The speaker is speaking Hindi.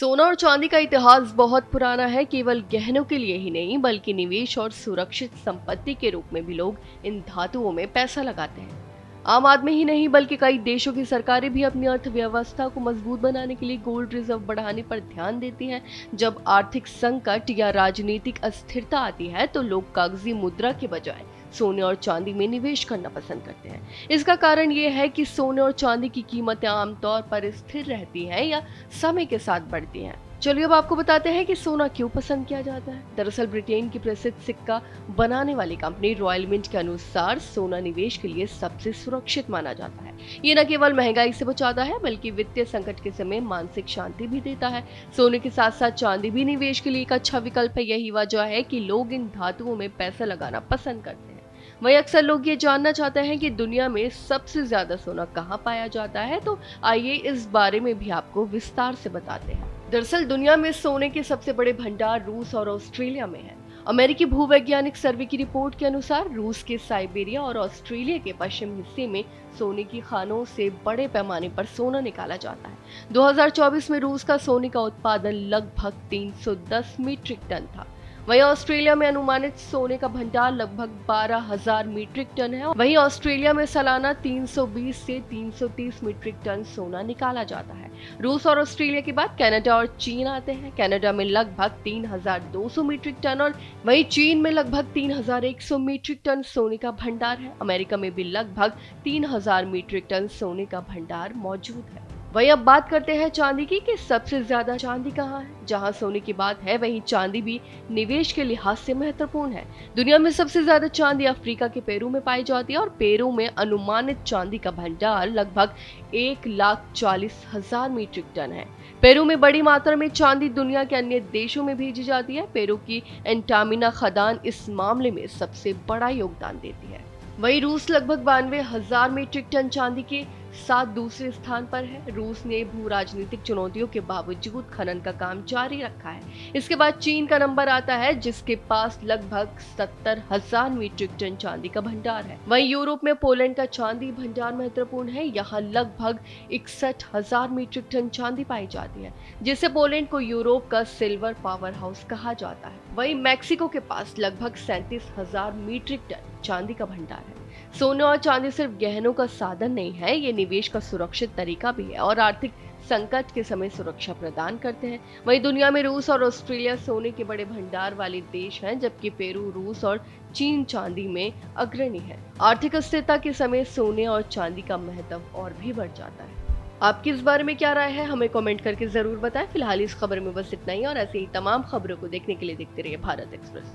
सोना और चांदी का इतिहास बहुत पुराना है। केवल गहनों के लिए ही नहीं बल्कि निवेश और सुरक्षित संपत्ति के रूप में भी लोग इन धातुओं में पैसा लगाते हैं। आम आदमी ही नहीं बल्कि कई देशों की सरकारें भी अपनी अर्थव्यवस्था को मजबूत बनाने के लिए गोल्ड रिजर्व बढ़ाने पर ध्यान देती हैं। जब आर्थिक संकट या राजनीतिक अस्थिरता आती है तो लोग कागजी मुद्रा के बजाय सोने और चांदी में निवेश करना पसंद करते हैं। इसका कारण ये है कि सोने और चांदी की कीमतें आमतौर पर स्थिर रहती हैं या समय के साथ बढ़ती हैं। चलिए अब आपको बताते हैं कि सोना क्यों पसंद किया जाता है। दरअसल ब्रिटेन की प्रसिद्ध सिक्का बनाने वाली कंपनी रॉयल मिंट के अनुसार सोना निवेश के लिए सबसे सुरक्षित माना जाता है। ये न केवल महंगाई से बचाता है बल्कि वित्तीय संकट के समय मानसिक शांति भी देता है। सोने के साथ साथ चांदी भी निवेश के लिए एक अच्छा विकल्प है। यही वजह है कि लोग इन धातुओं में पैसा लगाना पसंद करते हैं। वहीं अक्सर लोग ये जानना चाहते हैं कि दुनिया में सबसे ज्यादा सोना कहाँ पाया जाता है, तो आइए इस बारे में भी आपको विस्तार से बताते हैं। दरअसल दुनिया में सोने के सबसे बड़े भंडार रूस और ऑस्ट्रेलिया में है। अमेरिकी भूवैज्ञानिक सर्वे की रिपोर्ट के अनुसार रूस के साइबेरिया और ऑस्ट्रेलिया के पश्चिम हिस्से में सोने की खानों से बड़े पैमाने पर सोना निकाला जाता है। 2024 में रूस का सोने का उत्पादन लगभग 310 मीट्रिक टन था। वहीं ऑस्ट्रेलिया में अनुमानित सोने का भंडार लगभग 12,000 मीट्रिक टन है। वहीं ऑस्ट्रेलिया में सालाना 320 से 330 मीट्रिक टन सोना निकाला जाता है। रूस और ऑस्ट्रेलिया के बाद कनाडा और चीन आते हैं। कनाडा में लगभग 3,200 मीट्रिक टन और वहीं चीन में लगभग 3,100 मीट्रिक टन सोने का भंडार है। अमेरिका में भी लगभग 3,000 मीट्रिक टन सोने का भंडार मौजूद है। वहीं अब बात करते हैं चांदी की कि सबसे ज्यादा चांदी कहाँ है। जहां सोने की बात है वहीं चांदी भी निवेश के लिहाज से महत्वपूर्ण है। दुनिया में सबसे ज्यादा चांदी अफ्रीका के पेरू में पाई जाती है और पेरू में अनुमानित चांदी का भंडार लगभग 1,40,000 मीट्रिक टन है। पेरू में बड़ी मात्रा में चांदी दुनिया के अन्य देशों में भेजी जाती है। पेरू की एंटामिना खदान इस मामले में सबसे बड़ा योगदान देती है। वहीं रूस लगभग 92,000 मीट्रिक टन चांदी के साथ दूसरे स्थान पर है। रूस ने भू राजनीतिक चुनौतियों के बावजूद खनन का काम जारी रखा है। इसके बाद चीन का नंबर आता है जिसके पास लगभग 70,000 मीट्रिक टन चांदी का भंडार है। वहीं यूरोप में पोलैंड का चांदी भंडार महत्वपूर्ण है। यहाँ लगभग 61,000 मीट्रिक टन चांदी पाई जाती है, जिससे पोलैंड को यूरोप का सिल्वर पावर हाउस कहा जाता है। वहीं मैक्सिको के पास लगभग 37,000 मीट्रिक टन चांदी का भंडार है। सोने और चांदी सिर्फ गहनों का साधन नहीं है, ये निवेश का सुरक्षित तरीका भी है और आर्थिक संकट के समय सुरक्षा प्रदान करते हैं। वहीं दुनिया में रूस और ऑस्ट्रेलिया सोने के बड़े भंडार वाले देश हैं, जबकि पेरू, रूस और चीन चांदी में अग्रणी है। आर्थिक अस्थिरता के समय सोने और चांदी का महत्व और भी बढ़ जाता है। आपकी इस बारे में क्या राय है, हमें कमेंट करके जरूर बताएं। फिलहाल इस खबर में बस इतना ही और ऐसे ही तमाम खबरों को देखने के लिए देखते रहिए भारत एक्सप्रेस।